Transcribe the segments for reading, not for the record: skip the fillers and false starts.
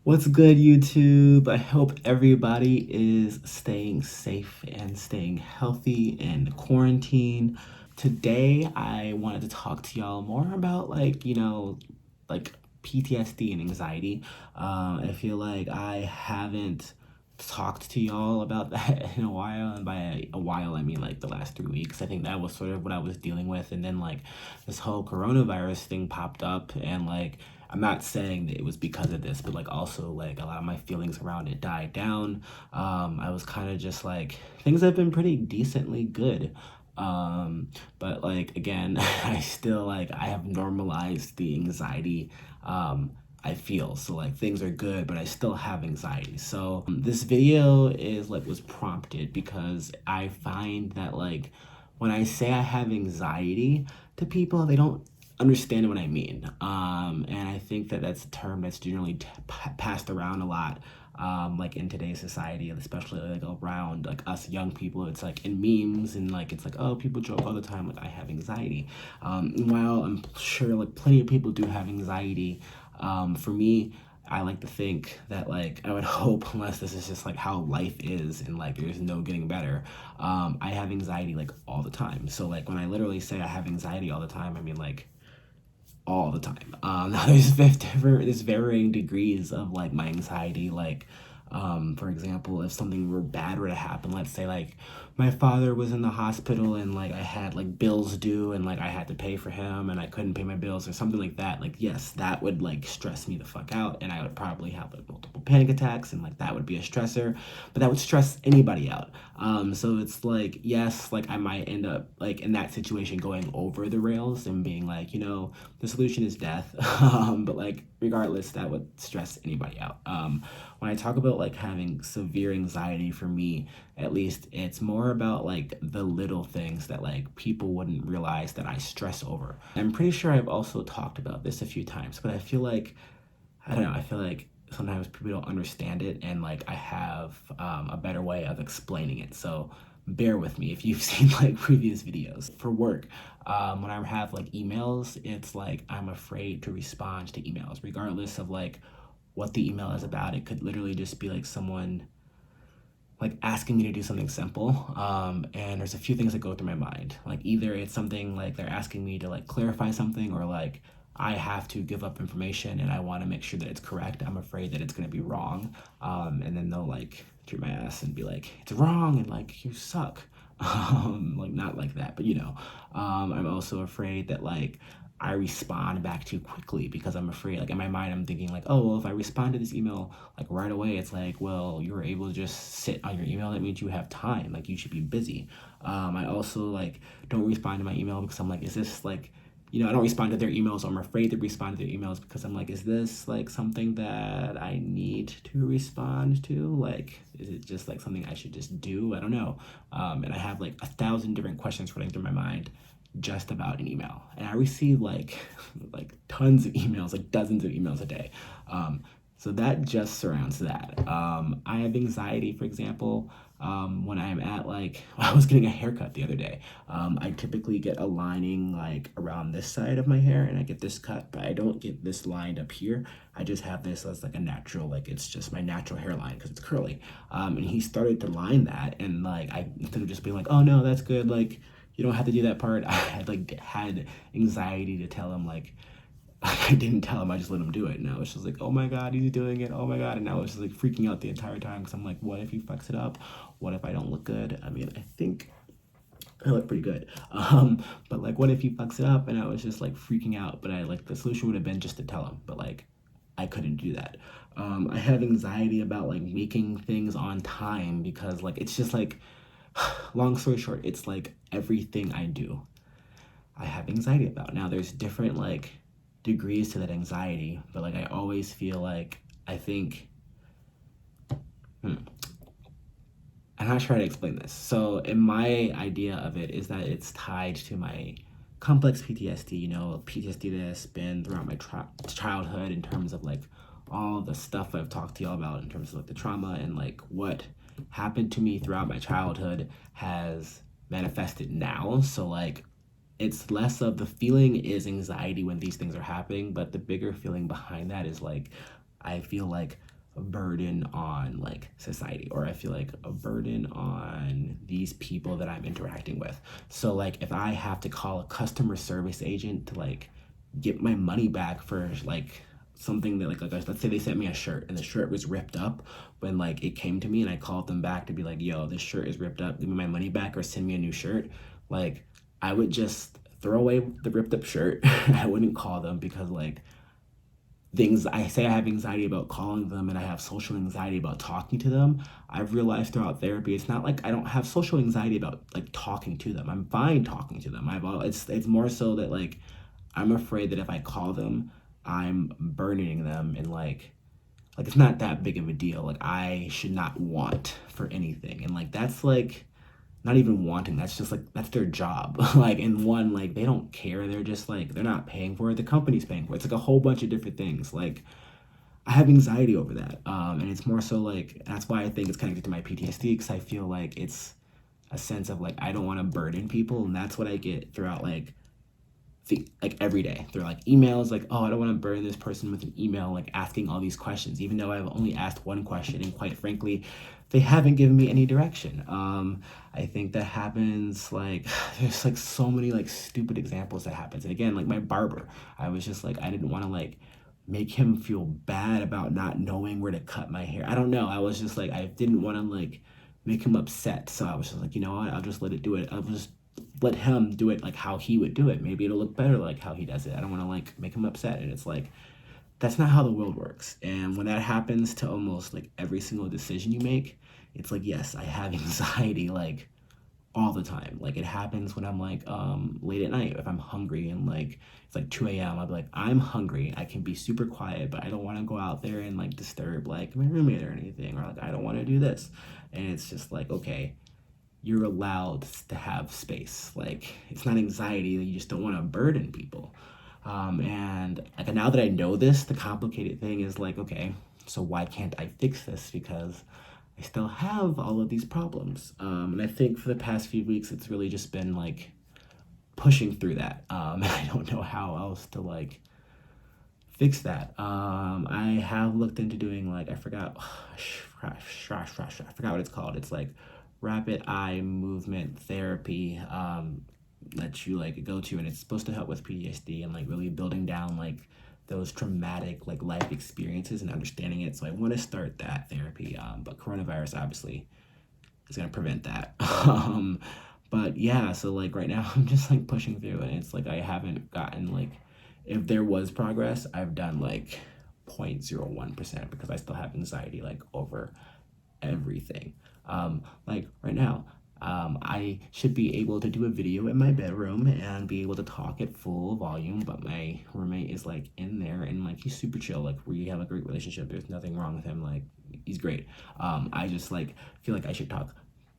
What's good, YouTube? I hope everybody is staying safe and staying healthy in quarantine. Today, I wanted to talk to y'all more about like PTSD and anxiety. I feel like I haven't talked to y'all about that in a while, and by a while I mean like the last 3 weeks. I think that was sort of what I was dealing with, and then like this whole coronavirus thing popped up, and like I'm not saying that it was because of this, but like also like a lot of my feelings around it died down. I was kind of just like, things have been pretty decently good. But like again, I have normalized the anxiety I feel. So like things are good, but I still have anxiety. So this video is like was prompted because I find that like when I say I have anxiety to people, they don't understand what I mean. And I think that that's a term that's generally passed around a lot, like in today's society, especially like around like us young people. It's like in memes and like it's like, oh, people joke all the time like I have anxiety. And while I'm sure like plenty of people do have anxiety, for me, I like to think that like I would hope, unless this is just like how life is and like there's no getting better, I have anxiety like all the time. So like when I literally say I have anxiety all the time, I mean like all the time. Now there's varying degrees of like my anxiety. Like, for example, if something bad were to happen, let's say like my father was in the hospital and like I had like bills due and like I had to pay for him and I couldn't pay my bills or something like that. Like, yes, that would like stress me the fuck out, and I would probably have like multiple panic attacks, and like that would be a stressor, but that would stress anybody out. So it's like, yes, like I might end up like in that situation going over the rails and being like, the solution is death. But like regardless, that would stress anybody out. When I talk about like having severe anxiety, for me at least, it's more about like the little things that like people wouldn't realize that I stress over. I'm pretty sure I've also talked about this a few times, but I feel like, I don't know, I feel like sometimes people don't understand it, and like I have a better way of explaining it. So bear with me if you've seen like previous videos. For work, when I have like emails, it's like I'm afraid to respond to emails, regardless of like what the email is about. It could literally just be like someone like asking me to do something simple, and there's a few things that go through my mind. Like either it's something like they're asking me to like clarify something, or like I have to give up information and I want to make sure that it's correct. I'm afraid that it's going to be wrong, and then they'll like treat my ass and be like, it's wrong and like you suck. Like not like that, but I'm also afraid that like I respond back too quickly, because I'm afraid, like in my mind I'm thinking like, oh well, if I respond to this email like right away, it's like, well, you were able to just sit on your email, that means you have time, like you should be busy. I also like don't respond to my email because I'm like, is this like, I don't respond to their emails, so I'm afraid to respond to their emails because I'm like, is this like something that I need to respond to? Like, is it just like something I should just do? I don't know. And I have like 1,000 different questions running through my mind just about an email, and I receive like like tons of emails, like dozens of emails a day. So that just surrounds that. I have anxiety, for example, when I'm at like, I was getting a haircut the other day. I typically get a lining like around this side of my hair, and I get this cut, but I don't get this lined up here. I just have this as like a natural, like it's just my natural hairline because it's curly. And he started to line that, and like I, instead of just being like, oh no, that's good, like you don't have to do that part, I had anxiety to tell him like, I didn't tell him, I just let him do it. And I was just like, oh my God, he's doing it. Oh my God. And I was just like freaking out the entire time because I'm like, what if he fucks it up? What if I don't look good? I mean, I think I look pretty good. But like, what if he fucks it up? And I was just like freaking out. But I like, the solution would have been just to tell him. But like, I couldn't do that. I have anxiety about like making things on time, because like, it's just like, long story short, it's like everything I do, I have anxiety about. Now, there's different like degrees to that anxiety, but like I always feel like, I think, I'm not sure how to explain this. So, in my idea of it is that it's tied to my complex PTSD, PTSD that's been throughout my childhood, in terms of like all the stuff I've talked to y'all about, in terms of like the trauma and like what happened to me throughout my childhood has manifested now. So, like, it's less of the feeling is anxiety when these things are happening, but the bigger feeling behind that is like, I feel like a burden on like society, or I feel like a burden on these people that I'm interacting with. So like if I have to call a customer service agent to like get my money back for like something that like let's say they sent me a shirt and the shirt was ripped up when like it came to me, and I called them back to be like, yo, this shirt is ripped up, give me my money back or send me a new shirt. Like I would just throw away the ripped up shirt. I wouldn't call them, because like things I say I have anxiety about calling them and I have social anxiety about talking to them. I've realized throughout therapy, it's not like I don't have social anxiety about like talking to them. I'm fine talking to them. It's more so that like I'm afraid that if I call them, I'm burdening them, and like it's not that big of a deal. Like I should not want for anything. And like that's like not even wanting, that's just like that's their job. Like in one, like they don't care, they're just like they're not paying for it, the company's paying for it. It's like a whole bunch of different things. Like I have anxiety over that, and it's more so like that's why I think it's connected to my PTSD, because I feel like it's a sense of like I don't want to burden people, and that's what I get throughout like every day through like emails, like, oh, I don't want to burden this person with an email like asking all these questions, even though I've only asked one question, and quite frankly they haven't given me any direction. I think that happens like there's like so many like stupid examples that happens. And again, like my barber, I was just like I didn't want to like make him feel bad about not knowing where to cut my hair. I don't know, I was just like I didn't want to like make him upset, so I was just like, you know what, I'll just let it do it. I'll just let him do it like how he would do it. Maybe it'll look better like how he does it. I don't want to like make him upset. And it's like that's not how the world works. And when that happens to almost like every single decision you make, it's like, yes, I have anxiety like all the time. Like it happens when I'm like late at night, if I'm hungry and like it's like 2 a.m. I'll be like, I'm hungry, I can be super quiet, but I don't want to go out there and like disturb like my roommate or anything, or like I don't want to do this. And it's just like, okay, you're allowed to have space. Like it's not anxiety, you just don't want to burden people. And like now that I know this, the complicated thing is like, okay, so why can't I fix this? Because I still have all of these problems. And I think for the past few weeks, it's really just been like pushing through that. And I don't know how else to like fix that. I have looked into doing like, I forgot, I forgot what it's called. It's like rapid eye movement therapy, that you like go to, and it's supposed to help with PTSD and like really building down like those traumatic like life experiences and understanding it. So I want to start that therapy, but coronavirus obviously is going to prevent that. But yeah, so like right now I'm just like pushing through, and it's like I haven't gotten like, if there was progress, I've done like 0.01%, because I still have anxiety like over everything. Like right now, I should be able to do a video in my bedroom and be able to talk at full volume, but my roommate is like in there, and like he's super chill. Like we have a great relationship. There's nothing wrong with him. Like he's great. I just like feel like I should talk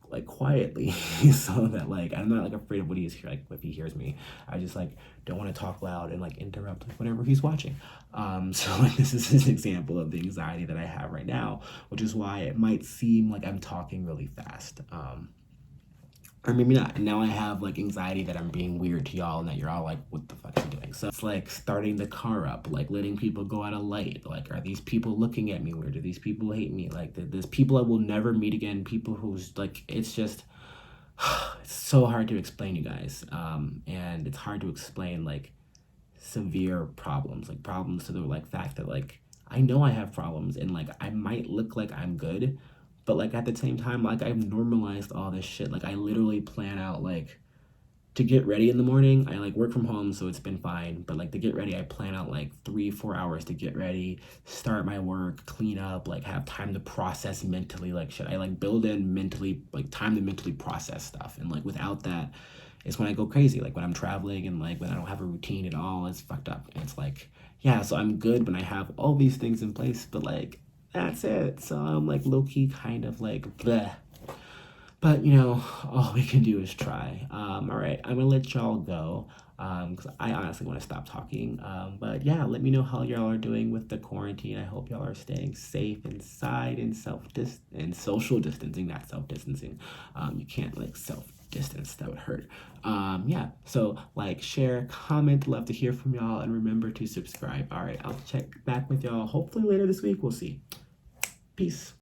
like quietly so that like I'm not like afraid of what he's like if he hears me. I just like don't want to talk loud and like interrupt whatever he's watching. So like this is an example of the anxiety that I have right now, which is why it might seem like I'm talking really fast. Or maybe not. And now I have like anxiety that I'm being weird to y'all, and that you're all like, what the fuck are you doing? So it's like starting the car up, like letting people go at a light. Like, are these people looking at me weird? Do these people hate me? Like, there's people I will never meet again. People who's like, it's just, it's so hard to explain, you guys. And it's hard to explain like severe problems, like problems to the like fact that like I know I have problems, and like I might look like I'm good, but like at the same time, like I've normalized all this shit. Like I literally plan out like to get ready in the morning. I like work from home, so it's been fine. But like to get ready, I plan out like 3-4 hours to get ready, start my work, clean up, like have time to process mentally. Like shit, I like build in mentally like time to mentally process stuff. And like without that, it's when I go crazy. Like when I'm traveling and like when I don't have a routine at all, it's fucked up. And it's like, yeah, so I'm good when I have all these things in place, but like that's it. So I'm like low key kind of like bleh. But you know, all we can do is try. All right, I'm gonna let y'all go, because I honestly want to stop talking. But yeah, let me know how y'all are doing with the quarantine. I hope y'all are staying safe inside and and social distancing, not self distancing. You can't like self distance, that would hurt. Yeah, so like, share, comment, love to hear from y'all, and remember to subscribe. All right, I'll check back with y'all hopefully later this week. We'll see. Peace.